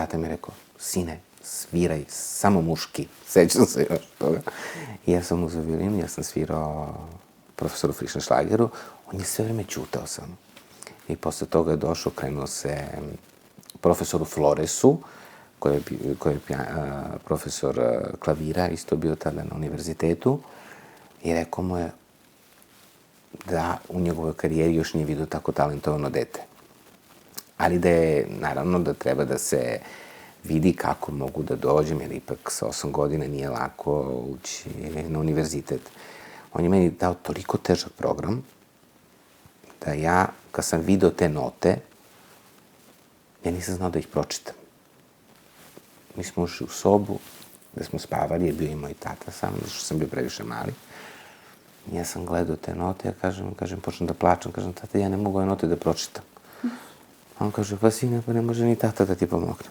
tata mi je rekao, sine, sviraj samo muški. Sećam se još toga. I ja sam uzeo violinu, ja sam svirao profesoru Frišenšlageru, on je sve vreme ćutao samo. I posle toga je došao, krenuo se profesoru Floresu, koji je profesor klavira, isto bio tada na univerzitetu, i rekao mu je da u njegovoj karijeri još nije vidio tako talentovano dete. Ali da je, naravno, da treba da se vidi kako mogu da dođem, jer ipak sa 8 godina nije lako ući na univerzitet. On je meni dao toliko težak program, da ja, kad sam video te note, ja nisam znao da ih pročitam. Mi smo ušli u sobu, gde smo spavali, je bio i moj tata sam, zato što sam bio previše mali. Ja sam gledao te note, ja kažem, počnem da plačem, kažem, tata, ja ne mogu ove note da pročitam. On kaže, pa sine, pa ne može ni tata da ti pomogne.